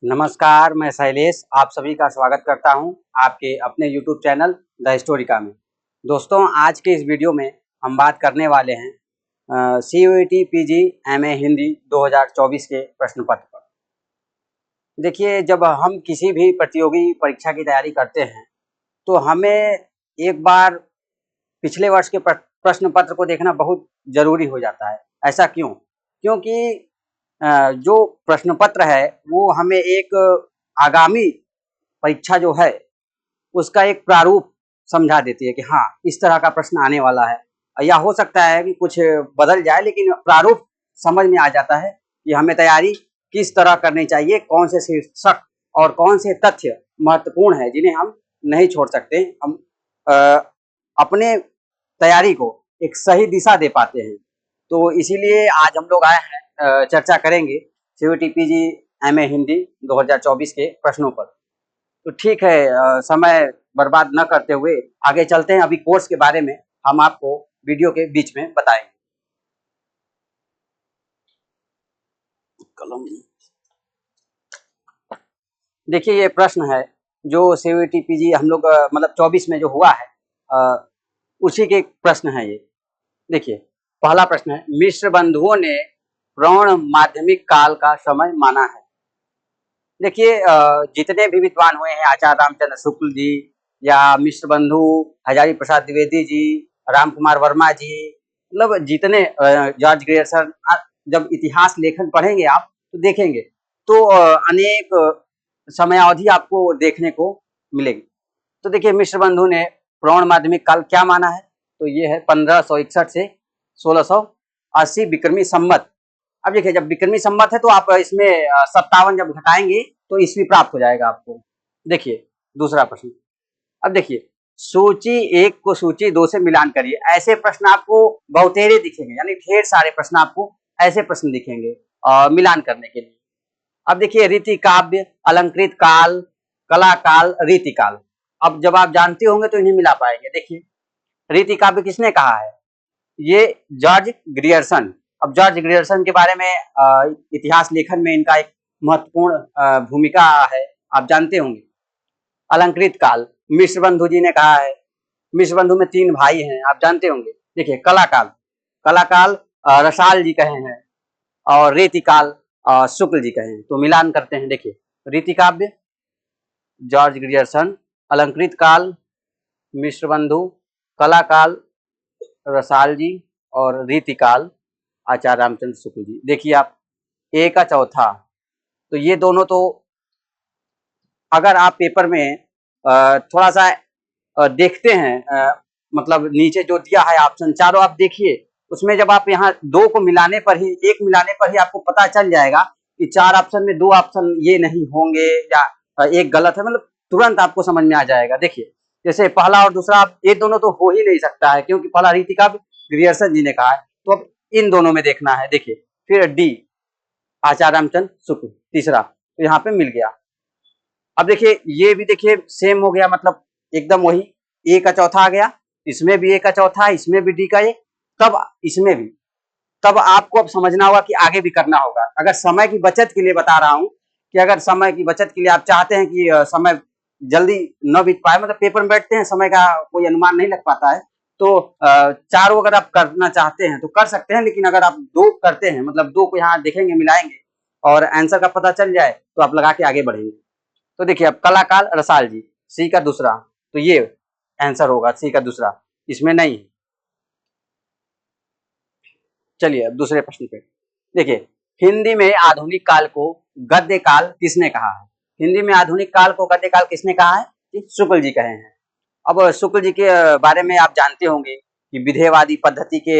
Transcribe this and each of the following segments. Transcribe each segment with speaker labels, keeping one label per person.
Speaker 1: नमस्कार, मैं शैलेश आप सभी का स्वागत करता हूं आपके अपने YouTube चैनल द हिस्टोरिका में। दोस्तों, आज के इस वीडियो में हम बात करने वाले हैं CUET PG MA हिंदी 2024 के प्रश्न पत्र पर। देखिए, जब हम किसी भी प्रतियोगी परीक्षा की तैयारी करते हैं तो हमें एक बार पिछले वर्ष के प्रश्न पत्र को देखना बहुत ज़रूरी हो जाता है। ऐसा क्यों? क्योंकि जो प्रश्न पत्र है वो हमें एक आगामी परीक्षा जो है उसका एक प्रारूप समझा देती है कि हाँ, इस तरह का प्रश्न आने वाला है। या हो सकता है कि कुछ बदल जाए, लेकिन प्रारूप समझ में आ जाता है कि हमें तैयारी किस तरह करनी चाहिए, कौन से शीर्षक और कौन से तथ्य महत्वपूर्ण है जिन्हें हम नहीं छोड़ सकते। हम अ, अपने तैयारी को एक सही दिशा दे पाते हैं। तो इसीलिए आज हम लोग आए हैं, चर्चा करेंगे CUET PG MA हिंदी 2024 के प्रश्नों पर। तो ठीक है, समय बर्बाद न करते हुए आगे चलते हैं। अभी कोर्स के बारे में हम आपको वीडियो के बीच में बताएंगे। कलम देखिए, ये प्रश्न है जो CUET PG हम लोग मतलब 24 में जो हुआ है, उसी के प्रश्न है ये। देखिए, पहला प्रश्न है, मिश्र बंधुओं ने प्रौढ़ माध्यमिक काल का समय माना है। देखिए, जितने भी विद्वान हुए हैं, आचार्य रामचंद्र शुक्ल जी या मिश्र बंधु हजारी प्रसाद द्विवेदी जी, राम कुमार वर्मा जी, मतलब जितने जॉर्ज ग्रियर्सन, जब इतिहास लेखन पढ़ेंगे आप तो देखेंगे तो अनेक समयावधि आपको देखने को मिलेगी। तो देखिए, मिश्र बंधु ने प्रौढ़ माध्यमिक काल क्या माना है? तो ये है 1561 से 1680 विक्रमी संवत। अब देखिए, जब विक्रमी संवत है तो आप इसमें 57 जब घटाएंगे तो ईस्वी प्राप्त हो जाएगा आपको। देखिए, दूसरा प्रश्न। अब देखिए, सूची 1 को सूची 2 से मिलान करिए। ऐसे प्रश्न आपको बहुतेरे दिखेंगे, यानी ढेर सारे प्रश्न आपको ऐसे प्रश्न दिखेंगे मिलान करने के लिए। अब देखिए, रीति काव्य, अलंकृत काल, कला काल, रीति काल। अब जब आप जानते होंगे तो इन्हें मिला पाएंगे। देखिए, रीति काव्य किसने कहा है? ये जॉर्ज ग्रियर्सन। अब जॉर्ज ग्रियर्सन के बारे में इतिहास लेखन में इनका एक महत्वपूर्ण भूमिका है, आप जानते होंगे। अलंकृत काल मिश्र बंधु जी ने कहा है। मिश्र बंधु में 3 भाई हैं, आप जानते होंगे। देखिए, कला काल, कला काल रसाल जी कहे हैं और रीति काल शुक्ल जी कहे हैं। तो मिलान करते हैं। देखिए, रीति काव्य जॉर्ज ग्रियर्सन, अलंकृत काल मिश्र बंधु, कला काल रसाल जी और रीति काल आचार्य रामचंद्र शुक्ल जी। देखिए आप, ए का चौथा, तो ये दोनों तो अगर आप पेपर में थोड़ा सा देखते हैं, मतलब नीचे जो दिया है ऑप्शन चारों आप देखिए, उसमें जब आप यहाँ 2 को मिलाने पर ही, 1 मिलाने पर ही आपको पता चल जाएगा कि 4 ऑप्शन में 2 ऑप्शन ये नहीं होंगे या 1 गलत है, मतलब तुरंत आपको समझ में आ जाएगा। देखिए, जैसे पहला और दूसरा, ये दोनों तो हो ही नहीं सकता है क्योंकि पहला रीति काव्य ग्रियर्सन जी ने कहा है, तो अब इन दोनों में देखना है। देखिए, फिर डी आचार्य रामचंद्र शुक्ल, तीसरा, तो यहाँ पे मिल गया। अब देखिए, ये भी देखिए सेम हो गया, मतलब एकदम वही, ए का चौथा आ गया, इसमें भी ए का चौथा, इसमें भी डी का ए, तब इसमें भी। तब आपको अब समझना होगा कि आगे भी करना होगा। अगर समय की बचत के लिए बता रहा हूं कि अगर समय की बचत के लिए आप चाहते हैं कि समय जल्दी न बीत पाए, मतलब पेपर में बैठते हैं, समय का कोई अनुमान नहीं लग पाता है, तो चारों अगर आप करना चाहते हैं तो कर सकते हैं, लेकिन अगर आप 2 करते हैं, मतलब 2 को यहाँ देखेंगे, मिलाएंगे और आंसर का पता चल जाए तो आप लगा के आगे बढ़ेंगे। तो देखिए, अब कलाकाल रसाल जी, सी का दूसरा, तो ये आंसर होगा सी का दूसरा, इसमें नहीं। चलिए अब दूसरे प्रश्न पे। देखिए, हिंदी में आधुनिक काल को गद्य काल किसने कहा है? हिंदी में आधुनिक काल को गद्य काल किसने कहा है? शुक्ल जी कहे हैं। अब शुक्ल जी के बारे में आप जानते होंगे कि विधेयवादी पद्धति के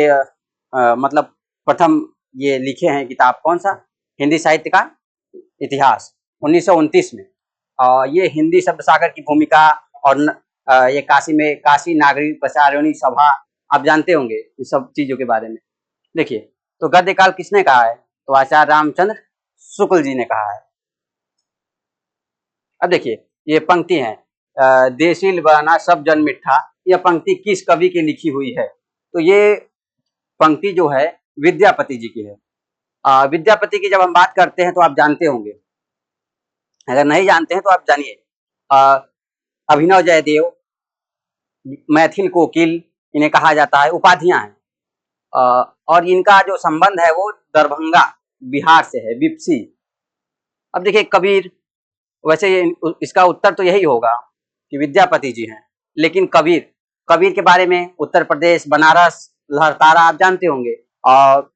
Speaker 1: मतलब प्रथम ये लिखे हैं किताब, कौन सा? हिंदी साहित्य का इतिहास, 1929 में। ये हिंदी शब्द सागर की भूमिका और ये काशी में काशी नागरिक प्रचारिणी सभा, आप जानते होंगे इन सब चीजों के बारे में। देखिए, तो गद्य काल किसने कहा है? तो आचार्य रामचंद्र शुक्ल जी ने कहा है। अब देखिए, ये पंक्ति है, देशील बना सब जन मिठा, यह पंक्ति किस कवि की लिखी हुई है? तो ये पंक्ति जो है विद्यापति जी की है। विद्यापति की जब हम बात करते हैं तो आप जानते होंगे अगर नहीं जानते हैं तो आप जानिए। अभिनव जयदेव, मैथिल कोकिल इन्हें कहा जाता है, उपाधियां हैं। और इनका जो संबंध है वो दरभंगा बिहार से है, बिपसी। अब देखिए कबीर, वैसे इसका उत्तर तो यही होगा कि विद्यापति जी हैं, लेकिन कबीर, कबीर के बारे में उत्तर प्रदेश बनारस लहरतारा आप जानते होंगे। और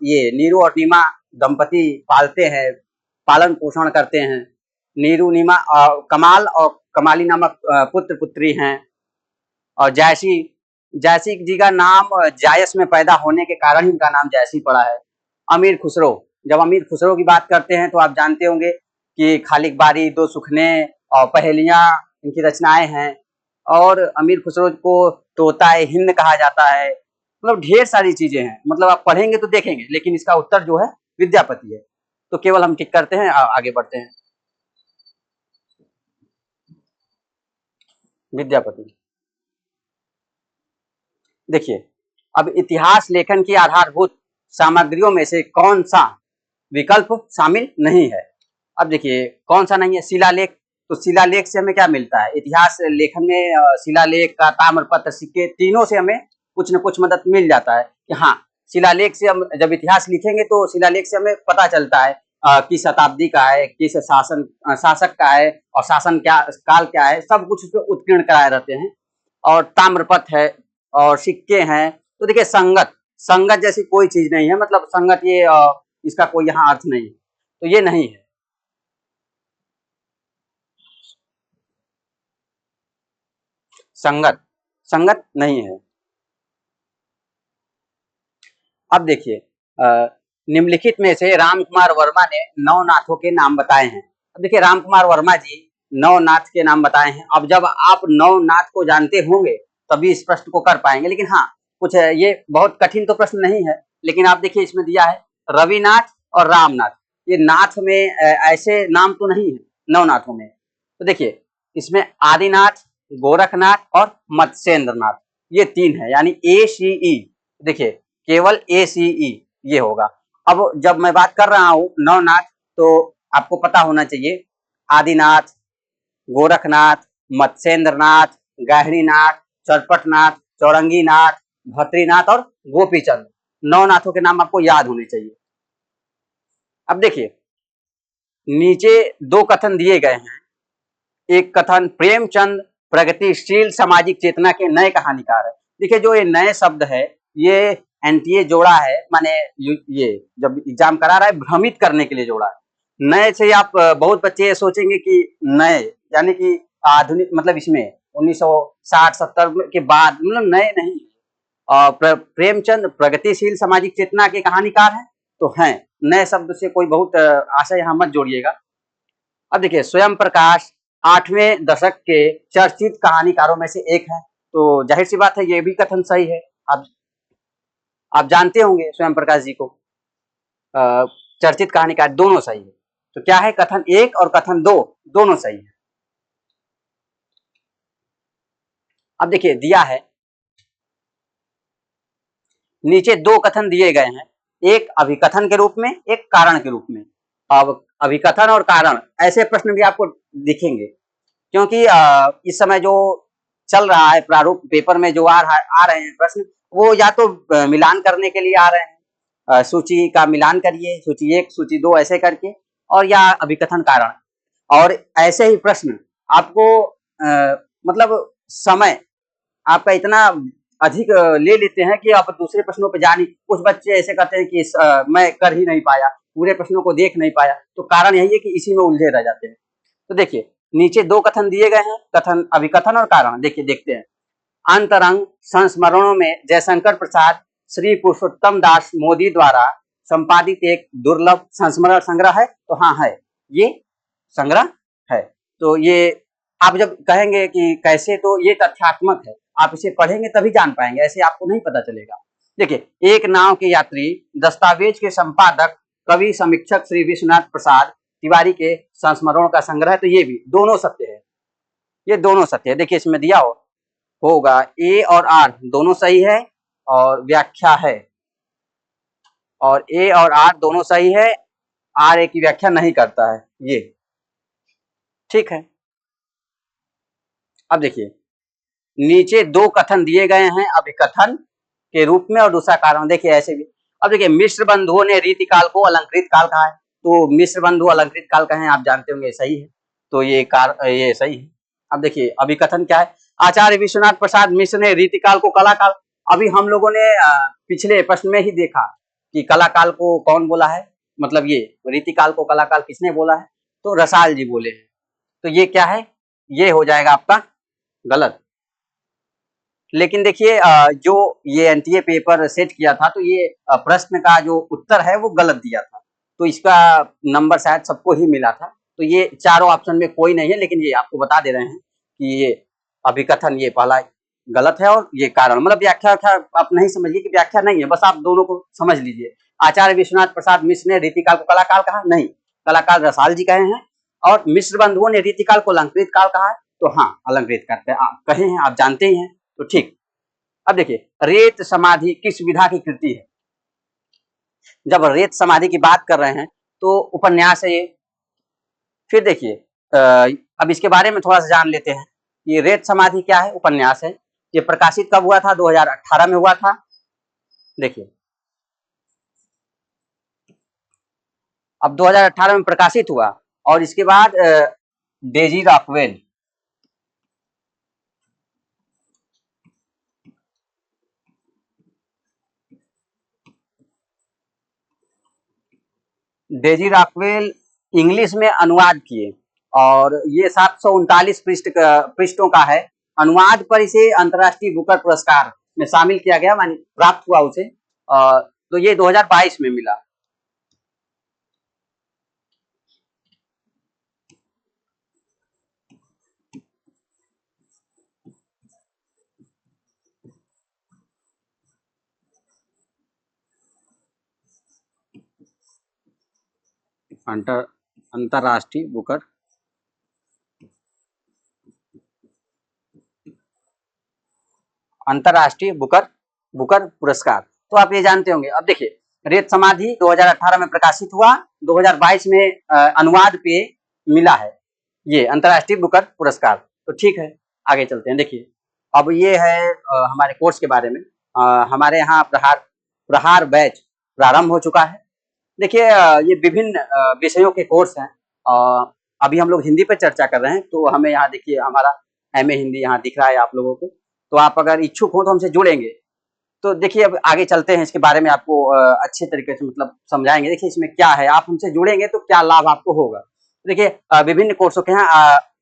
Speaker 1: ये नीरू और नीमा दंपति पालते हैं, पालन पोषण करते हैं। नीरू नीमा कमाल और कमाली नामक पुत्र पुत्री हैं। और जायसी, जायसी जी का नाम जायस में पैदा होने के कारण इनका नाम जायसी पड़ा है। अमीर खुसरो, जब अमीर खुसरो की बात करते हैं तो आप जानते होंगे कि खालिक बारी, दो सुखने और पहेलियां इनकी रचनाएं हैं। और अमीर खुसरो को तोताए हिंद कहा जाता है। मतलब ढेर सारी चीजें हैं, मतलब आप पढ़ेंगे तो देखेंगे, लेकिन इसका उत्तर जो है विद्यापति है। तो केवल हम टिक करते हैं, आगे बढ़ते हैं। विद्यापति। देखिए, अब इतिहास लेखन की आधारभूत सामग्रियों में से कौन सा विकल्प शामिल नहीं है? अब देखिए कौन सा नहीं है? शिलालेख। तो शिलालेख से हमें क्या मिलता है? इतिहास लेखन में शिलालेख का, ताम्रपत्र, सिक्के, तीनों से हमें कुछ न कुछ मदद मिल जाता है कि हाँ, शिलालेख से हम जब इतिहास लिखेंगे तो शिलालेख से हमें पता चलता है किस शताब्दी का है, किस शासक का है, और शासन क्या काल क्या है, सब कुछ उसमें उत्कीर्ण कराए रहते हैं। और ताम्रपत्र है और सिक्के हैं। तो देखिए संगत, संगत जैसी कोई चीज नहीं है, मतलब संगत ये इसका कोई यहाँ अर्थ नहीं है, तो ये नहीं है। संगत, संगत नहीं है। अब देखिए निम्नलिखित में से रामकुमार वर्मा ने नौ नाथों के नाम बताए हैं। अब देखिए रामकुमार वर्मा जी नौ नाथ के नाम बताए हैं। अब जब आप नौ नाथ को जानते होंगे तभी इस प्रश्न को कर पाएंगे, लेकिन हाँ कुछ ये बहुत कठिन तो प्रश्न नहीं है। लेकिन आप देखिए इसमें दिया है रविनाथ और रामनाथ। ये नाथ में ऐसे नाम तो नहीं है नौ नाथों में। तो देखिए इसमें आदिनाथ, गोरखनाथ और मत्स्येंद्रनाथ, ये तीन है, यानी ACE। देखिए केवल ACE ये होगा। अब जब मैं बात कर रहा हूं नवनाथ, तो आपको पता होना चाहिए आदिनाथ, गोरखनाथ, मत्स्येंद्रनाथ, गहरीनाथ, चरपटनाथ, चौरंगीनाथ, भत्रीनाथ और गोपीचंद, नौ नाथों के नाम आपको याद होने चाहिए। अब देखिए नीचे दो कथन दिए गए हैं। एक कथन, प्रेमचंद प्रगतिशील सामाजिक चेतना के नए कहानीकार है। देखिए जो ये नए शब्द है ये NTA जोड़ा है, माने ये जब एग्जाम करा रहा है भ्रमित करने के लिए जोड़ा है। नए से आप बहुत बच्चे सोचेंगे कि नए यानी कि आधुनिक, मतलब इसमें 1960-70 के बाद, मतलब नए नहीं। प्रेमचंद प्रगतिशील सामाजिक चेतना के कहानीकार हैं तो हैं। नए शब्द से कोई बहुत आशा यहाँ मत जोड़िएगा। अब देखिए स्वयं प्रकाश 8वें दशक के चर्चित कहानीकारों में से एक है, तो जाहिर सी बात है ये भी कथन सही है। आप जानते होंगे स्वयं प्रकाश जी को। चर्चित कहानीकार दोनों सही है। तो क्या है, कथन 1 और कथन 2 दोनों सही है। अब देखिए दिया है नीचे दो कथन दिए गए हैं, एक अभिकथन के रूप में, एक कारण के रूप में। अब अभिकथन और कारण ऐसे प्रश्न भी आपको दिखेंगे, क्योंकि इस समय जो चल रहा है प्रारूप पेपर में जो आ रहे हैं प्रश्न, वो या तो मिलान करने के लिए आ रहे हैं, सूची का मिलान करिए, सूची 1 सूची 2 ऐसे करके, और या अभिकथन कारण। और ऐसे ही प्रश्न आपको मतलब समय आपका इतना अधिक ले लेते हैं कि आप दूसरे प्रश्नों पे जा नहीं। कुछ बच्चे ऐसे करते हैं कि मैं कर ही नहीं पाया, पूरे प्रश्नों को देख नहीं पाया, तो कारण यही है कि इसी में उलझे रह जाते हैं। तो देखिए नीचे दो कथन दिए गए हैं, कथन अभिकथन और कारण। देखिए देखते हैं। अंतरंग संस्मरणों में जयशंकर प्रसाद श्री पुरुषोत्तम दास मोदी द्वारा संपादित एक दुर्लभ संस्मरण संग्रह है। तो हाँ है, ये संग्रह है। तो ये आप जब कहेंगे कि कैसे, तो ये तथ्यात्मक है, आप इसे पढ़ेंगे तभी जान पाएंगे, ऐसे आपको नहीं पता चलेगा। देखिए एक नाव के यात्री दस्तावेज के संपादक कवि समीक्षक श्री विश्वनाथ प्रसाद तिवारी के संस्मरणों का संग्रह, तो ये भी दोनों सत्य है, ये दोनों सत्य है। देखिए इसमें दिया होगा A और R दोनों सही है, और व्याख्या है, और A और R दोनों सही है, R A की व्याख्या नहीं करता है। ये ठीक है। अब देखिए नीचे दो कथन दिए गए हैं अभिकथन के रूप में और दूसरा कारण। देखिए ऐसे भी, अब देखिए मिश्र बंधुओं ने रीतिकाल को अलंकृत काल कहा है, तो मिश्र बंधु अलंकृत काल कहे, आप जानते होंगे सही है, तो ये सही है। अब देखिए अभिकथन क्या है, आचार्य विश्वनाथ प्रसाद मिश्र ने रीतिकाल को कला काल, अभी हम लोगों ने पिछले प्रश्न में ही देखा कि कला काल को कौन बोला है, मतलब ये रीतिकाल को कला काल किसने बोला है, तो रसाल जी बोले हैं। तो ये क्या है, ये हो जाएगा आपका गलत। लेकिन देखिए जो ये एनटीए पेपर सेट किया था, तो ये प्रश्न का जो उत्तर है वो गलत दिया था, तो इसका नंबर शायद सबको ही मिला था। तो ये चारों ऑप्शन में कोई नहीं है, लेकिन ये आपको बता दे रहे हैं कि ये अभिकथन ये पहला गलत है और ये कारण, मतलब व्याख्या आप नहीं समझिए कि व्याख्या नहीं है, बस आप दोनों को समझ लीजिए। आचार्य विश्वनाथ प्रसाद मिश्र ने रीतिकाल को कलाकाल कहा, नहीं, कलाकाल रसाल जी कहे हैं, और मिश्र बंधुओं ने रीतिकाल को अलंकृत काल कहा है, तो हाँ अलंकृत करते हैं आप कहे हैं, आप जानते ही हैं, तो ठीक। अब देखिए रेत समाधि किस विधा की कृति है, जब रेत समाधि की बात कर रहे हैं तो उपन्यास है ये। फिर देखिए अब इसके बारे में थोड़ा सा जान लेते हैं, ये रेत समाधि क्या है, उपन्यास है। ये प्रकाशित कब हुआ था, 2018 में हुआ था। देखिए अब 2018 में प्रकाशित हुआ, और इसके बाद Daisy Rockwell, Daisy Rockwell English में अनुवाद किए, और ये 739 पृष्ठों का है। अनुवाद पर इसे अंतर्राष्ट्रीय बुकर पुरस्कार में शामिल किया गया, मानी प्राप्त हुआ उसे, तो ये 2022 में मिला। अंतर्राष्ट्रीय बुकर बुकर पुरस्कार, तो आप ये जानते होंगे। अब देखिए रेत समाधि 2018 में प्रकाशित हुआ, 2022 में अनुवाद पे मिला है ये अंतर्राष्ट्रीय बुकर पुरस्कार, तो ठीक है। आगे चलते हैं। देखिए अब ये है हमारे कोर्स के बारे में। हमारे यहाँ प्रहार बैच प्रारंभ हो चुका है। देखिए ये विभिन्न विषयों के कोर्स हैं। अभी हम लोग हिंदी पर चर्चा कर रहे हैं, तो हमें यहाँ देखिए हमारा एमए हिंदी यहाँ दिख रहा है आप लोगों को, तो आप अगर इच्छुक हो तो हमसे जुड़ेंगे। तो देखिए अब आगे चलते हैं, इसके बारे में आपको अच्छे तरीके से मतलब समझाएंगे। देखिए इसमें क्या है, आप हमसे जुड़ेंगे तो क्या लाभ आपको होगा। देखिए विभिन्न कोर्सों के हैं।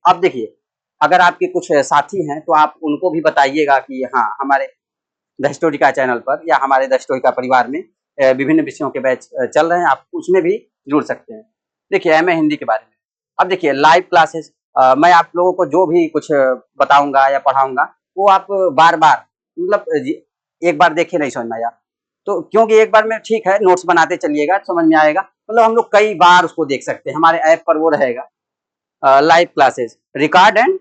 Speaker 1: अब देखिए अगर आपके कुछ साथी हैं तो आप उनको भी बताइएगा कि हाँ हमारे द हिस्टोरिका चैनल पर या हमारे द हिस्टोरिका परिवार में विभिन्न विषयों के बैच चल रहे हैं, आप उसमें भी जुड़ सकते हैं। देखिए एमए हिंदी के बारे में, अब देखिए लाइव क्लासेस, मैं आप लोगों को जो भी कुछ बताऊंगा या पढ़ाऊंगा वो आप बार बार मतलब एक बार देखे नहीं समझ में आया, तो क्योंकि एक बार में ठीक है नोट्स बनाते चलिएगा समझ में आएगा, मतलब हम लोग कई बार उसको देख सकते हैं, हमारे ऐप पर वो रहेगा लाइव क्लासेस रिकॉर्ड एंड,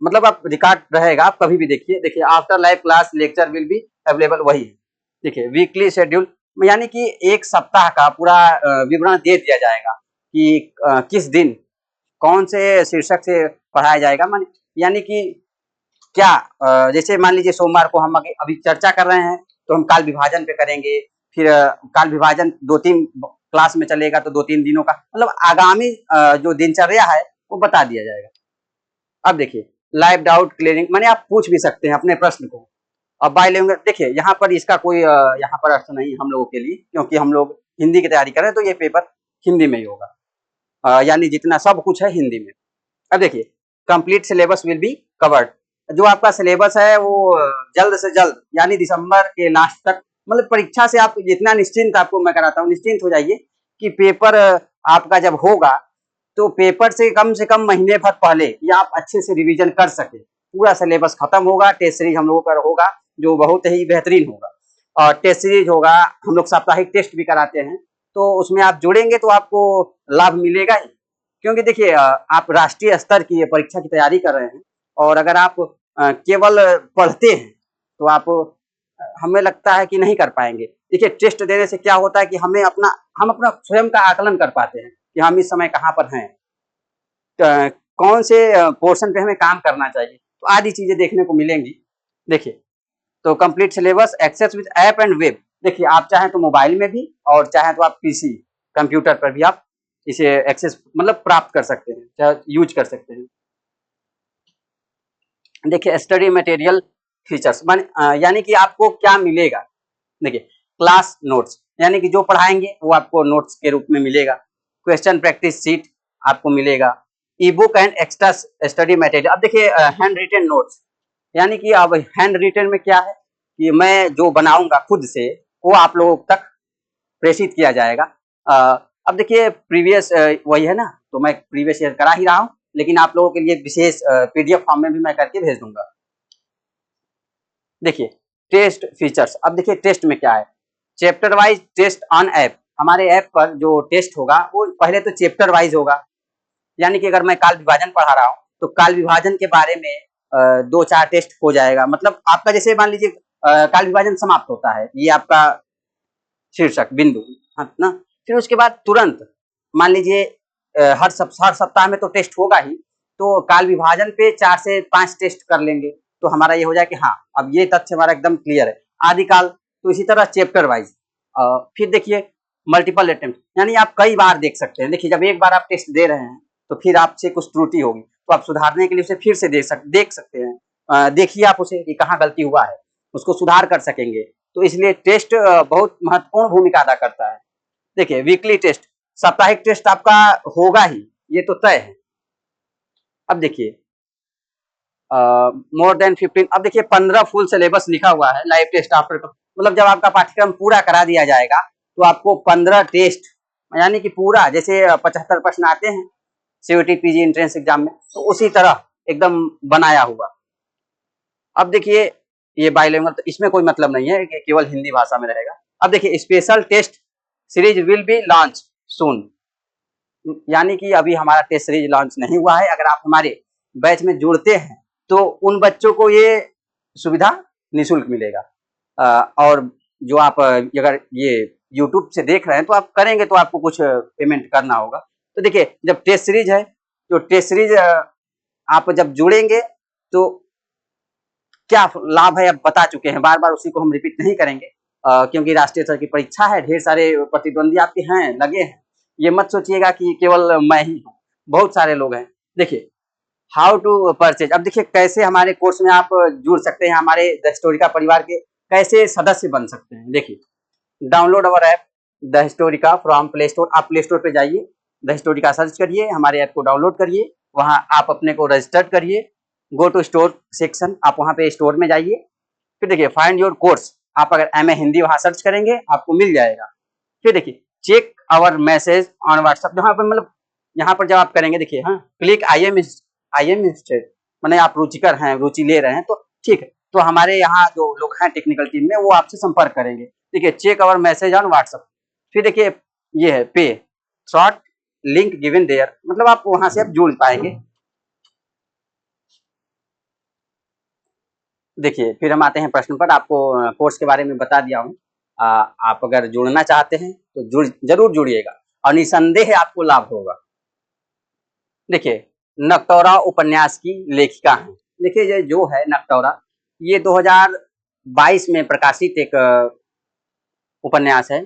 Speaker 1: मतलब आप रिकॉर्ड रहेगा, आप कभी भी देखिए। देखिए after live class lecture will be available, वही है। देखिए वीकली शेड्यूल, यानी कि एक सप्ताह का पूरा विवरण दे दिया जाएगा कि किस दिन कौन से शीर्षक से पढ़ाया जाएगा, यानी कि क्या जैसे मान लीजिए सोमवार को हम अभी चर्चा कर रहे हैं तो हम काल विभाजन पे करेंगे, फिर काल विभाजन 2-3 क्लास में चलेगा तो 2-3 दिनों का, मतलब आगामी जो दिनचर्या है वो बता दिया जाएगा। अब देखिए लाइव डाउट क्लियरिंग, माने आप पूछ भी सकते हैं अपने प्रश्न को। अब बायलिंगुअल, देखिए यहाँ पर इसका कोई यहाँ पर अर्थ नहीं हम लोगों के लिए, क्योंकि हम लोग हिंदी की तैयारी कर रहे हैं, तो ये पेपर हिंदी में ही होगा, यानी जितना सब कुछ है हिंदी में। अब देखिए complete syllabus will be covered, जो आपका सिलेबस है वो जल्द से जल्द यानी दिसंबर के लास्ट तक, मतलब परीक्षा से आप जितना निश्चिंत, आपको मैं कराता हूँ निश्चिंत हो जाइए कि पेपर आपका जब होगा तो पेपर से कम महीने भर पहले या आप अच्छे से रिवीजन कर सके, पूरा सिलेबस खत्म होगा। टेस्ट सीरीज हम लोगों का होगा जो बहुत ही बेहतरीन होगा, और टेस्ट सीरीज होगा, हम लोग साप्ताहिक टेस्ट भी कराते हैं, तो उसमें आप जुड़ेंगे तो आपको लाभ मिलेगा ही। क्योंकि देखिए आप राष्ट्रीय स्तर की परीक्षा की तैयारी कर रहे हैं, और अगर आप केवल पढ़ते हैं तो आप हमें लगता है कि नहीं कर पाएंगे। देखिए टेस्ट देने से क्या होता है कि हम अपना स्वयं का आकलन कर पाते हैं कि हम इस समय कहाँ पर हैं, कौन से पोर्शन पे हमें काम करना चाहिए, तो आदि चीजें देखने को मिलेंगी। देखिए, तो complete syllabus access with app and web. देखिए, आप चाहें तो मोबाइल में भी और चाहें तो आप पीसी कंप्यूटर पर भी आप इसे एक्सेस मतलब प्राप्त कर सकते हैं, चाहे यूज कर सकते हैं। देखिए, स्टडी मटेरियल फीचर्स यानी कि आपको क्या मिलेगा। देखिए, क्लास नोट्स यानी कि जो पढ़ाएंगे वो आपको नोट्स के रूप में मिलेगा। क्वेश्चन प्रैक्टिस सीट आपको मिलेगा। ई book and extra study material. अब देखिए, हैंड रिटन नोट्स यानी कि अब हैंड रिटन में क्या है कि मैं जो बनाऊंगा खुद से वो आप लोगों तक प्रेषित किया जाएगा। अब देखिए, प्रीवियस वही है ना, तो मैं प्रीवियस ईयर करा ही रहा हूँ, लेकिन आप लोगों के लिए विशेष पीडीएफ फॉर्म में भी मैं करके भेज दूंगा। देखिए, टेस्ट फीचर्स। अब देखिए, टेस्ट में क्या है, chapter wise test on app. हमारे ऐप पर जो टेस्ट होगा वो पहले तो चैप्टर वाइज होगा, यानी कि अगर मैं काल विभाजन पढ़ा रहा हूँ तो काल विभाजन के बारे में 2-4 टेस्ट हो जाएगा। मतलब आपका जैसे मान लीजिए काल विभाजन समाप्त होता है, ये आपका शीर्षक बिंदु, हाँ ना। फिर उसके बाद तुरंत मान लीजिए हर सप्ताह में तो टेस्ट होगा ही, तो काल विभाजन पे 4 से 5 टेस्ट कर लेंगे, तो हमारा ये हो जाए कि हाँ, अब ये तथ्य हमारा एकदम क्लियर है। आदिकाल तो इसी तरह चैप्टर वाइज। फिर देखिए, मल्टीपल अटेम्प्ट यानी आप कई बार देख सकते हैं। देखिए, जब एक बार आप टेस्ट दे रहे हैं तो फिर आपसे कुछ त्रुटि होगी तो आप सुधारने के लिए उसे फिर से देख सकते हैं। देखिए आप उसे कि कहाँ गलती हुआ है, उसको सुधार कर सकेंगे। तो इसलिए टेस्ट बहुत महत्वपूर्ण भूमिका अदा करता है। देखिए, वीकली टेस्ट, साप्ताहिक टेस्ट आपका होगा ही, ये तो तय है। अब देखिए, मोर देन 15। अब देखिए, 15 फुल सिलेबस लिखा हुआ है लाइव टेस्ट आफ्टर, मतलब जब आपका पाठ्यक्रम पूरा करा दिया जाएगा तो आपको 15 टेस्ट यानी कि पूरा जैसे 75 प्रश्न आते हैं सीयूटी पीजी एंट्रेंस एग्जाम में, तो उसी तरह एकदम बनाया हुआ। अब देखिए, ये बाइलिंगुअल, तो इसमें कोई मतलब नहीं है कि केवल हिंदी भाषा में रहेगा। अब देखिए, special test series will be launch soon, यानी कि अभी हमारा टेस्ट सीरीज लॉन्च नहीं हुआ है। अगर आप हमारे बैच में जुड़ते हैं तो उन बच्चों को ये सुविधा निःशुल्क मिलेगा। और जो आप अगर ये यूट्यूब से देख रहे हैं तो आप करेंगे तो आपको कुछ पेमेंट करना होगा। तो देखिए, जब टेस्ट सीरीज है तो टेस्ट सीरीज आप जब जुड़ेंगे तो क्या लाभ है अब बता चुके हैं, बार बार उसी को हम रिपीट नहीं करेंगे। क्योंकि राष्ट्रीय स्तर की परीक्षा है, ढेर सारे प्रतिद्वंदी आपके हैं लगे हैं। ये मत सोचिएगा कि केवल मैं ही हूँ, बहुत सारे लोग हैं। देखिए, हाउ टू परचेज। अब देखिए, कैसे हमारे कोर्स में आप जुड़ सकते हैं, हमारे द हिस्टोरिका परिवार के कैसे सदस्य बन सकते हैं। देखिए, download our app the Historica from play store. आप प्ले स्टोर पे जाइए, द हिस्टोरिका सर्च करिए, हमारे ऐप को डाउनलोड करिए, वहां आप अपने को रजिस्टर्ड करिए। गो टू स्टोर सेक्शन, आप वहां पे स्टोर में जाइए। फिर देखिए, फाइंड योर कोर्स, आप अगर एमए हिंदी वहां सर्च करेंगे आपको मिल जाएगा। फिर देखिए, check our message on WhatsApp, जहाँ पर मतलब यहाँ पर जब आप करेंगे, देखिए, हाँ, क्लिक आई एम इंस्टेड, मैंने आप रुचिकर हैं, रुचि ले रहे हैं तो ठीक है, तो हमारे यहाँ जो लोग हैं टेक्निकल टीम में वो आपसे संपर्क करेंगे। देखिए, check our message on WhatsApp. फिर देखिए, ये है पे शॉर्ट लिंक गिवन देयर, मतलब आप वहां से आप जुड़ पाएंगे। देखिए, फिर हम आते हैं प्रश्न पर। आपको कोर्स के बारे में बता दिया हूँ। आप अगर जुड़ना चाहते हैं तो जरूर जुड़िएगा और निसंदेह आपको लाभ होगा। देखिए, नक्तौरा उपन्यास की लेखिका हैं। देखिए, ये जो है नक्तौरा, ये 2022 में प्रकाशित एक उपन्यास है।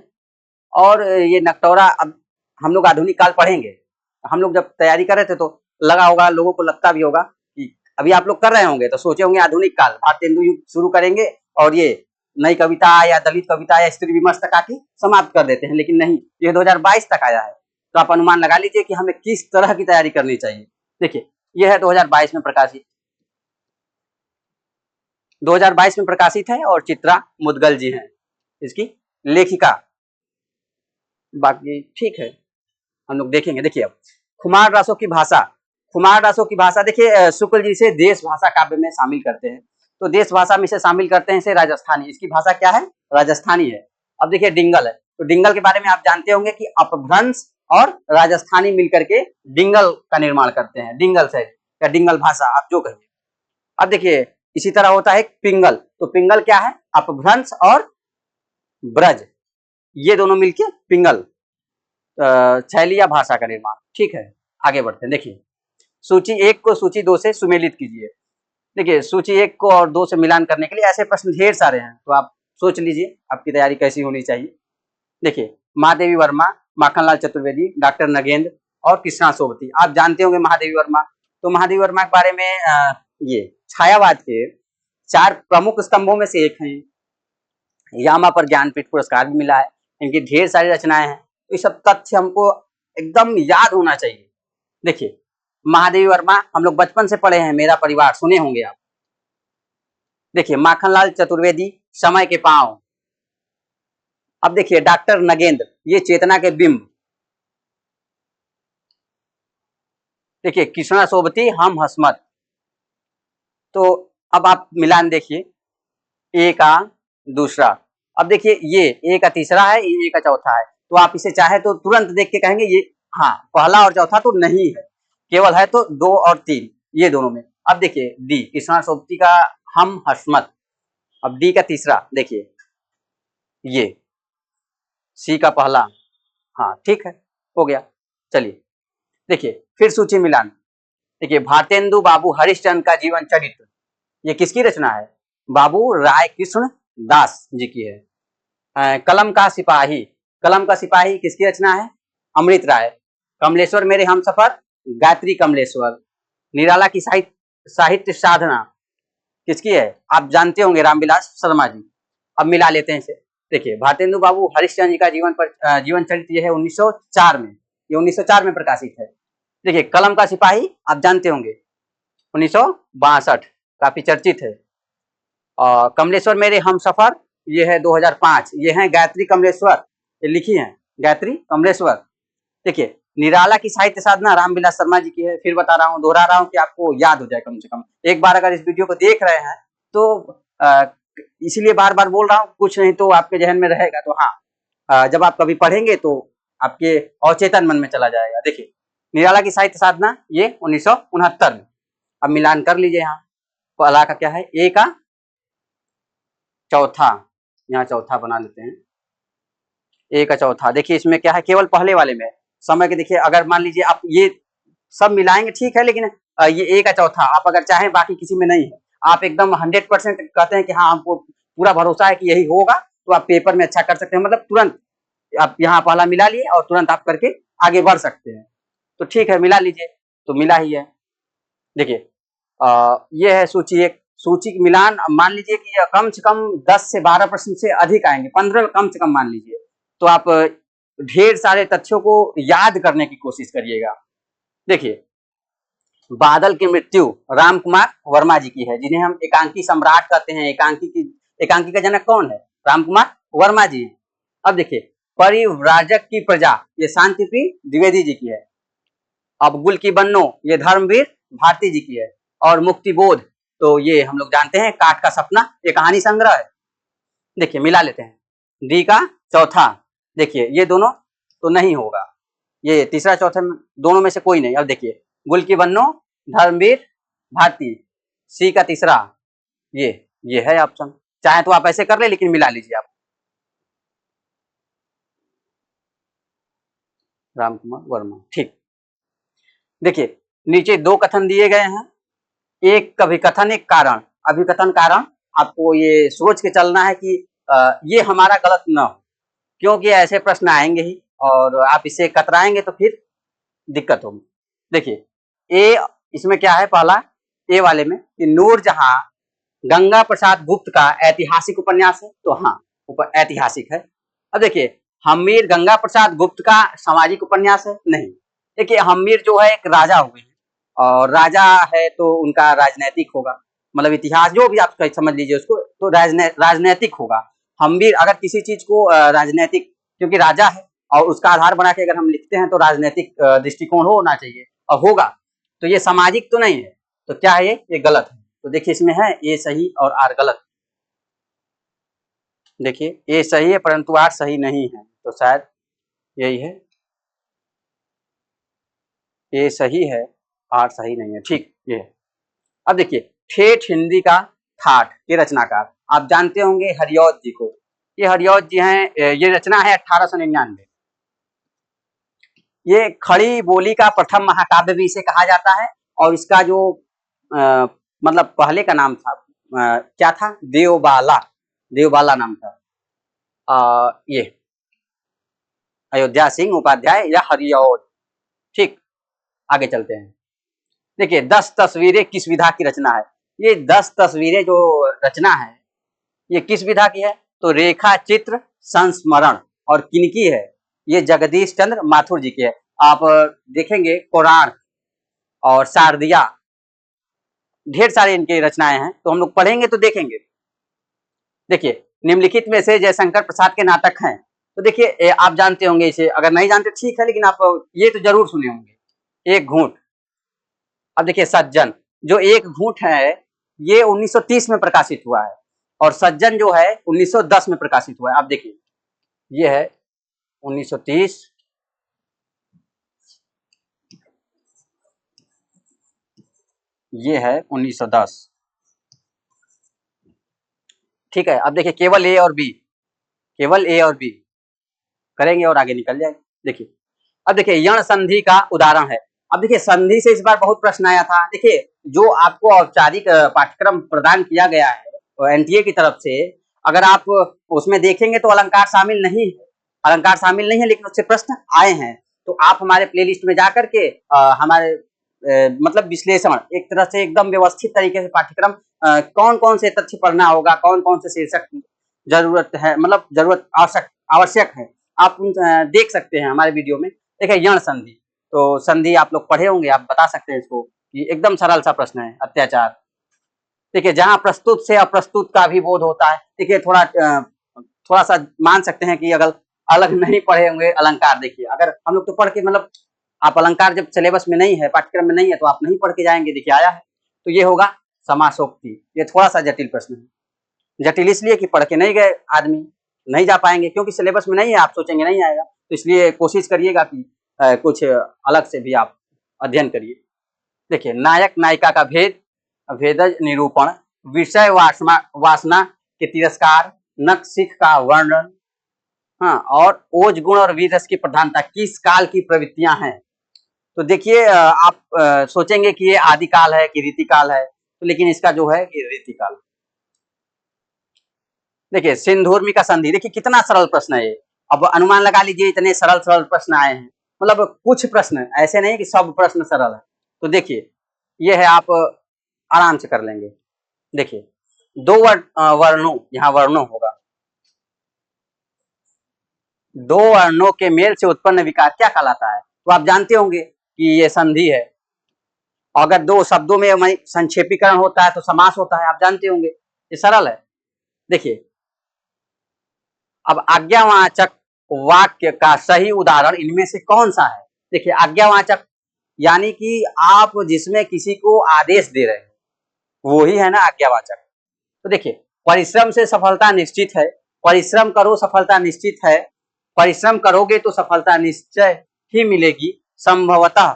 Speaker 1: और ये नक्तौरा, अब हम लोग आधुनिक काल पढ़ेंगे, हम लोग जब तैयारी कर रहे थे तो लगा होगा, लोगों को लगता भी होगा कि अभी आप लोग कर रहे होंगे तो सोचे होंगे आधुनिक काल भारतेंदु युग शुरू करेंगे और ये नई कविता या दलित कविता या स्त्री विमर्श तक आके समाप्त कर देते हैं, लेकिन नहीं, ये 2022 तक आया है। तो आप अनुमान लगा लीजिए कि हमें किस तरह की तैयारी करनी चाहिए। देखिए, यह है 2022 में प्रकाशित, 2022 में प्रकाशित है और चित्रा मुदगल जी हैं इसकी लेखिका। बाकी ठीक है, हम लोग देखेंगे। देखिए, अब खुमार रासों की भाषा, खुमार रासों की भाषा, देखिए, शुक्ल जी इसे देश भाषा काव्य में शामिल करते हैं। तो देश भाषा में इसे शामिल करते हैं, इसे राजस्थानी, इसकी भाषा क्या है, राजस्थानी है। अब देखिए, डिंगल है, तो डिंगल के बारे में आप जानते होंगे कि अपभ्रंश और राजस्थानी मिलकर के डिंगल का निर्माण करते हैं, डिंगल शैली या डिंगल भाषा आप जो कहिए। अब देखिए, इसी तरह होता है पिंगल, तो पिंगल क्या है, अपभ्रंश और ब्रज, ये दोनों मिलके पिंगल शैली या भाषा का निर्माण। ठीक है, आगे बढ़ते हैं। देखिए, सूची 1 को सूची 2 से सुमेलित कीजिए। देखिए सूची 1 को और 2 से मिलान करने के लिए ऐसे प्रश्न ढेर सारे हैं, तो आप सोच लीजिए आपकी तैयारी कैसी होनी चाहिए। देखिए महादेवी वर्मा, माखनलाल चतुर्वेदी, डॉक्टर नगेंद्र और कृष्णा सोबती। आप जानते होंगे महादेवी वर्मा। तो महादेवी वर्मा के बारे में ये छायावाद के 4 प्रमुख स्तंभों में से एक हैं। यामा पर ज्ञानपीठ पुरस्कार भी मिला है। इनकी ढेर सारी रचनाएं हैं। तो ये सब तथ्य हमको एकदम याद होना चाहिए। देखिए महादेवी वर्मा हम लोग बचपन से पढ़े हैं, मेरा परिवार सुने होंगे आप। देखिए माखनलाल चतुर्वेदी, समय के पांव। अब देखिए डॉक्टर नगेंद्र, ये चेतना के बिंब। देखिए कृष्णा सोबती, हम हसमत। तो अब आप मिलान देखिए, ए का दूसरा। अब देखिए ये ए का तीसरा है, ये ए का चौथा है। तो आप इसे चाहे तो तुरंत देख के कहेंगे ये हाँ पहला और चौथा तो नहीं है, केवल है तो 2 और 3 ये दोनों में। अब देखिए डी कृष्णा सोबती का हम हसमत। अब डी का तीसरा देखिए ये, सी का पहला, हाँ ठीक है, हो गया। चलिए देखिए फिर सूची मिलान। देखिए भारतेंदु बाबू हरिश्चंद्र का जीवन चरित्र, ये किसकी रचना है? बाबू राय कृष्ण दास जी की है। कलम का सिपाही, कलम का सिपाही किसकी रचना है? अमृत राय। कमलेश्वर मेरे हमसफर, गायत्री कमलेश्वर। निराला की साहित्य साधना किसकी है? आप जानते होंगे, रामविलास शर्मा जी। अब मिला लेते हैं इसे। देखिए भारतेंदु बाबू हरिश्चंद्र जी का जीवन चरित्र है 1904 में, ये 1904 में प्रकाशित है। देखिए कलम का सिपाही आप जानते होंगे 1962, काफी चर्चित है। और कमलेश्वर मेरे हमसफर ये है 2005। ये है गायत्री कमलेश्वर, ये लिखी है गायत्री कमलेश्वर। देखिए निराला की साहित्य साधना रामविलास शर्मा जी की है। फिर बता रहा हूँ, दोहरा रहा हूँ कि आपको याद हो जाए कम से कम। एक बार अगर इस वीडियो को देख रहे हैं तो इसीलिए बार बार बोल रहा हूँ, कुछ नहीं तो आपके जहन में रहेगा। तो हाँ जब आप कभी पढ़ेंगे तो आपके अवचेतन मन में चला जाएगा। देखिए निराला की साहित्य साधना ये 1969 में। अब मिलान कर लीजिए। यहाँ पहला का क्या है? ए का चौथा, यहाँ चौथा बना लेते हैं, ए का चौथा। देखिए इसमें क्या है, केवल पहले वाले में समय के। देखिए अगर मान लीजिए आप ये सब मिलाएंगे ठीक है, लेकिन ये ए का चौथा आप अगर चाहें, बाकी किसी में नहीं है, आप एकदम 100% कहते हैं कि हाँ हमको पूरा भरोसा है कि यही होगा, तो आप पेपर में अच्छा कर सकते हैं। मतलब तुरंत आप यहाँ पहला मिला लिए और तुरंत आप करके आगे बढ़ सकते हैं। तो ठीक है मिला लीजिए, तो मिला ही है। देखिए ये है सूची 1। सूची मिलान मान लीजिए कि कम से कम 10 से 12% से अधिक आएंगे, 15 कम से कम मान लीजिए। तो आप ढेर सारे तथ्यों को याद करने की कोशिश करिएगा। देखिए बादल की मृत्यु राम कुमार वर्मा जी की है, जिन्हें हम एकांकी सम्राट कहते हैं। एकांकी का जनक कौन है? राम कुमार वर्मा जी। अब देखिए परिव्राजक की प्रजा, ये शांति प्रिय द्विवेदी जी की है। अब गुल की बन्नो, ये धर्मवीर भारती जी की है। और मुक्तिबोध, तो ये हम लोग जानते हैं काठ का सपना, ये कहानी संग्रह है। देखिए मिला लेते हैं। डी का चौथा, देखिए ये दोनों तो नहीं होगा, ये तीसरा चौथा दोनों में से कोई नहीं। अब देखिए गुल की बन्नो, धर्मवीर भारती, सी का तीसरा, ये है ऑप्शन। चाहे तो आप ऐसे कर ले, लेकिन मिला लीजिए आप। राम कुमार वर्मा, ठीक। देखिए नीचे 2 कथन दिए गए हैं, एक अभिकथन एक कारण। अभिकथन कारण आपको ये सोच के चलना है कि ये हमारा गलत न हो, क्योंकि ऐसे प्रश्न आएंगे ही और आप इससे कतराएंगे तो फिर दिक्कत होगी। देखिए ए इसमें क्या है, पहला ए वाले में कि नूरजहां गंगा प्रसाद गुप्त का ऐतिहासिक उपन्यास है, तो हाँ ऐतिहासिक है। अब देखिए हमीर गंगा प्रसाद गुप्त का सामाजिक उपन्यास है, नहीं। देखिए हमीर जो है एक राजा हुए हैं, और राजा है तो उनका राजनैतिक होगा, मतलब इतिहास जो भी आप समझ लीजिए उसको, तो राजनैतिक होगा। हम्बीर अगर किसी चीज को राजनैतिक, क्योंकि राजा है और उसका आधार बना के अगर हम लिखते हैं तो राजनैतिक दृष्टिकोण होना चाहिए और होगा, तो ये सामाजिक तो नहीं है। तो क्या है ये गलत है। तो देखिए इसमें है ए सही और आर गलत। देखिए ए सही है परंतु आर सही नहीं है, तो शायद यही है, ए सही है आर सही नहीं है, ठीक ये है। अब देखिए ठेठ हिंदी का ठाठ के रचनाकार आप जानते होंगे हरिऔध जी को। ये हरिऔध जी हैं, ये रचना है 1899। ये खड़ी बोली का प्रथम महाकाव्य भी इसे कहा जाता है, और इसका जो मतलब पहले का नाम था क्या था, देवबाला, देवबाला नाम था। ये अयोध्या सिंह उपाध्याय या हरिऔध। ठीक, आगे चलते हैं। देखिए 10 तस्वीरें किस विधा की रचना है। ये 10 तस्वीरें जो रचना है ये किस विधा की है, तो रेखा चित्र संस्मरण। और किनकी है, ये जगदीश चंद्र माथुर जी की है। आप देखेंगे कोणार्क और शारदिया, ढेर सारे इनकी रचनाएं हैं, तो हम लोग पढ़ेंगे तो देखेंगे। देखिए निम्नलिखित में से जयशंकर प्रसाद के नाटक हैं, तो देखिए आप जानते होंगे इसे, अगर नहीं जानते ठीक है, लेकिन आप ये तो जरूर सुने होंगे। एक घूंट। अब देखिए सज्जन, जो एक घूंट है ये 1930 में प्रकाशित हुआ है, और सज्जन जो है 1910 में प्रकाशित हुआ है। आप देखिए ये है 1930, ये है 1910। ठीक है, अब देखिए केवल ए और बी, केवल ए और बी करेंगे और आगे निकल जाएंगे। देखिए अब देखिए यण संधि का उदाहरण है। अब देखिए संधि से इस बार बहुत प्रश्न आया था। देखिए जो आपको औपचारिक पाठ्यक्रम प्रदान किया गया है एनटीए की तरफ से, अगर आप उसमें देखेंगे तो अलंकार शामिल नहीं है, अलंकार शामिल नहीं है, लेकिन उससे प्रश्न आए हैं। तो आप हमारे प्लेलिस्ट में जाकर के हमारे मतलब विश्लेषण एक तरह से एकदम व्यवस्थित तरीके से पाठ्यक्रम कौन कौन से तथ्य पढ़ना होगा, कौन कौन से शीर्षक जरूरत है, मतलब जरूरत आवश्यक है, आप देख सकते हैं हमारे वीडियो में। देखिए यण संधि, तो संधि आप लोग पढ़े होंगे, आप बता सकते हैं इसको, कि एकदम सरल सा प्रश्न है। अत्याचार, देखिए जहां प्रस्तुत से अप्रस्तुत का भी बोध होता है। देखिए थोड़ा सा मान सकते हैं कि अगर अलग नहीं पढ़े होंगे अलंकार, देखिए अगर हम लोग तो पढ़ के मतलब आप अलंकार जब सिलेबस में नहीं है, पाठ्यक्रम में नहीं है, तो आप नहीं पढ़ के जाएंगे। देखिए आया है, तो ये होगा समासोक्ति। ये थोड़ा सा जटिल प्रश्न है, जटिल इसलिए कि पढ़ के नहीं गए आदमी, नहीं जा पाएंगे, क्योंकि सिलेबस में नहीं है, आप सोचेंगे नहीं आएगा, तो इसलिए कोशिश करिएगा कि कुछ अलग से भी आप अध्ययन करिए। देखिए नायक नायिका का भेद, भेदज निरूपण, विषय वासना के तिरस्कार, नख सिख का वर्णन, हाँ, और ओज गुण और वीर रस की प्रधानता किस काल की प्रवृत्तियां हैं। तो देखिए आप सोचेंगे कि ये आदिकाल है कि रीतिकाल है, तो लेकिन इसका जो है ये रीतिकाल। देखिए सिंधुर्मी का संधि, देखिए कितना सरल प्रश्न है ये। अब अनुमान लगा लीजिए, इतने सरल सरल प्रश्न आए हैं, मतलब कुछ प्रश्न ऐसे नहीं कि सब प्रश्न सरल है। तो देखिए ये है, आप आराम से कर लेंगे। देखिए दो वर्णों, यहाँ वर्णों होगा, दो वर्णों के मेल से उत्पन्न विकार क्या कहलाता है। तो आप जानते होंगे कि ये संधि है। अगर दो शब्दों में संक्षेपीकरण होता है तो समास होता है, आप जानते होंगे, ये सरल है। देखिए अब आज्ञावाचक वाक्य का सही उदाहरण इनमें से कौन सा है। देखिए आज्ञावाचक यानी कि आप जिसमें किसी को आदेश दे रहे हैं, वो ही है ना आज्ञावाचक। तो देखिए परिश्रम से सफलता निश्चित है, परिश्रम करो सफलता निश्चित है, परिश्रम करोगे तो सफलता निश्चय ही मिलेगी, संभवतः,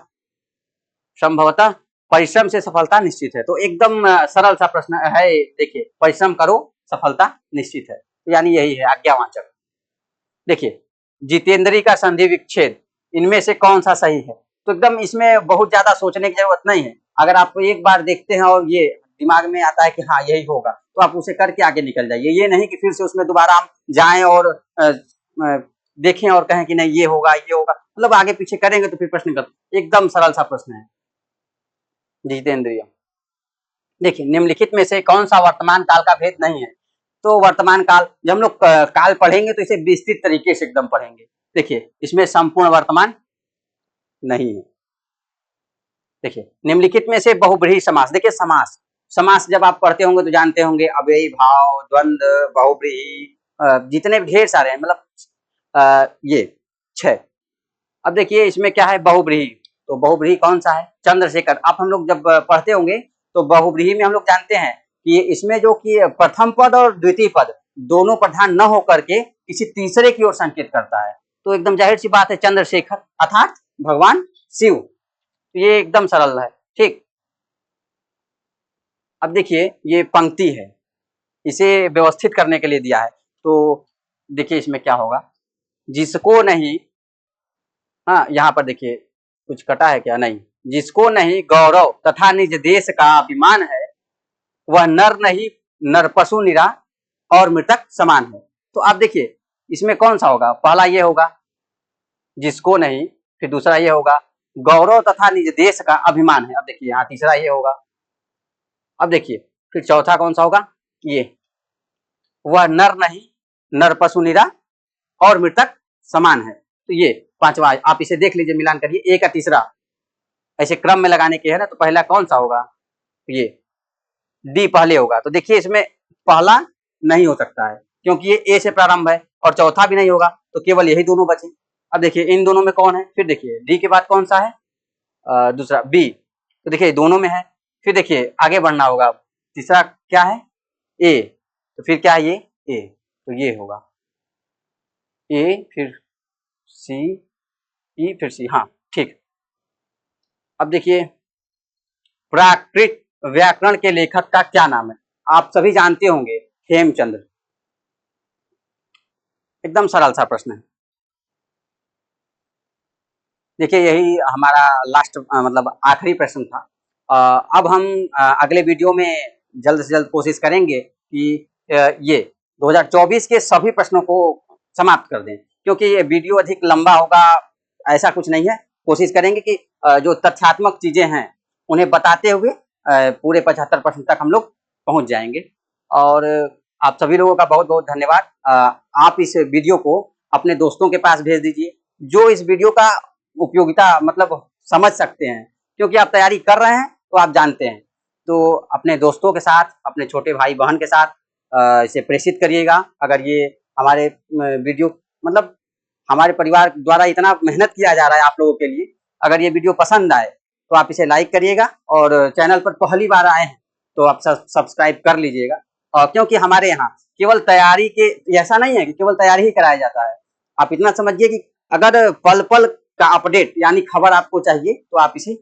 Speaker 1: संभवतः परिश्रम से सफलता निश्चित है। तो एकदम सरल सा प्रश्न है। देखिए परिश्रम करो सफलता निश्चित है, तो यानी यही है आज्ञावाचक। देखिए जितेंद्री का संधि विच्छेद, इनमें से कौन सा सही है। तो एकदम इसमें बहुत ज्यादा सोचने की जरूरत नहीं है। अगर आप एक बार देखते हैं और ये दिमाग में आता है कि हाँ यही होगा, तो आप उसे करके आगे निकल जाइए। ये नहीं कि फिर से उसमें दोबारा हम जाएं और देखें और कहें कि नहीं ये होगा ये होगा, मतलब आगे पीछे करेंगे तो फिर प्रश्न कर। एकदम सरल सा प्रश्न है जितेंद्रिय। देखिए निम्नलिखित में से कौन सा वर्तमान काल का भेद नहीं है। तो वर्तमान काल, जब हम लोग काल पढ़ेंगे तो इसे विस्तृत तरीके से एकदम पढ़ेंगे। देखिए इसमें संपूर्ण वर्तमान नहीं है। देखिए निम्नलिखित में से बहुब्रीहि समास, देखिए समास, समास जब आप पढ़ते होंगे तो जानते होंगे, अव्ययी भाव, द्वंद्व, बहुब्रीहि, जितने ढेर सारे हैं, मतलब ये 6। अब देखिए इसमें क्या है बहुब्रीहि, तो बहुब्रीहि कौन सा है, चंद्रशेखर। आप हम लोग जब पढ़ते होंगे तो बहुब्रीहि में हम लोग जानते हैं कि इसमें जो कि प्रथम पद और द्वितीय पद दोनों प्रधान न होकर के किसी तीसरे की ओर संकेत करता है। तो एकदम जाहिर सी बात है चंद्रशेखर अर्थात भगवान शिव। ये एकदम सरल है। ठीक, अब देखिए ये पंक्ति है, इसे व्यवस्थित करने के लिए दिया है। तो देखिए इसमें क्या होगा, जिसको नहीं, हाँ यहाँ पर देखिए कुछ कटा है क्या, नहीं, जिसको नहीं गौरव तथा निज देश का अभिमान है, वह नर नहीं नर पशु निरा और मृतक समान है। तो आप देखिए इसमें कौन सा होगा, पहला ये होगा जिसको नहीं, फिर दूसरा ये होगा गौरव तथा निज देश का अभिमान है। अब देखिए यहाँ तीसरा ये होगा। अब देखिए फिर चौथा कौन सा होगा, ये वह नर नहीं नर पशु निरा और मृतक समान है। तो ये पांचवा आप इसे देख लीजिए, मिलान करिए, ए का तीसरा ऐसे क्रम में लगाने के है ना, तो पहला कौन सा होगा, ये डी पहले होगा। तो देखिए इसमें पहला नहीं हो सकता है क्योंकि ये ए से प्रारंभ है, और चौथा भी नहीं होगा, तो केवल यही दोनों बचे। अब देखिए इन दोनों में कौन है, फिर देखिए डी के बाद कौन सा है, दूसरा बी, तो देखिए दोनों में है। फिर देखिए आगे बढ़ना होगा, तीसरा क्या है, ए, तो फिर क्या है ये ए, तो ये होगा ए फिर सी ई फिर सी, हाँ ठीक। अब देखिए प्राकृत व्याकरण के लेखक का क्या नाम है, आप सभी जानते होंगे हेमचंद्र। एकदम सरल सा प्रश्न है। देखिए यही हमारा लास्ट मतलब आखिरी प्रश्न था। अब हम अगले वीडियो में जल्द से जल्द कोशिश करेंगे कि ये 2024 के सभी प्रश्नों को समाप्त कर दें, क्योंकि ये वीडियो अधिक लंबा होगा ऐसा कुछ नहीं है। कोशिश करेंगे कि जो तथ्यात्मक चीजें हैं उन्हें बताते हुए पूरे 75 प्रश्न तक हम लोग पहुंच जाएंगे। और आप सभी लोगों का बहुत बहुत धन्यवाद। आप इस वीडियो को अपने दोस्तों के पास भेज दीजिए जो इस वीडियो का उपयोगिता मतलब समझ सकते हैं, क्योंकि आप तैयारी कर रहे हैं तो आप जानते हैं। तो अपने दोस्तों के साथ, अपने छोटे भाई बहन के साथ इसे प्रेषित करिएगा। अगर ये हमारे वीडियो मतलब हमारे परिवार द्वारा इतना मेहनत किया जा रहा है आप लोगों के लिए, अगर ये वीडियो पसंद आए तो आप इसे लाइक करिएगा, और चैनल पर पहली बार आए हैं तो आप सब्सक्राइब कर लीजिएगा। और क्योंकि हमारे यहाँ केवल तैयारी के, ऐसा नहीं है कि केवल तैयारी ही कराया जाता है। आप इतना समझिए कि अगर पल पल का अपडेट यानी खबर आपको चाहिए तो आप इसे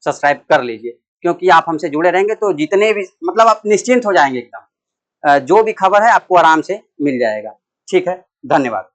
Speaker 1: सब्सक्राइब कर लीजिए, क्योंकि आप हमसे जुड़े रहेंगे तो जितने भी मतलब आप निश्चिंत हो जाएंगे एकदम, जो भी खबर है आपको आराम से मिल जाएगा। ठीक है, धन्यवाद।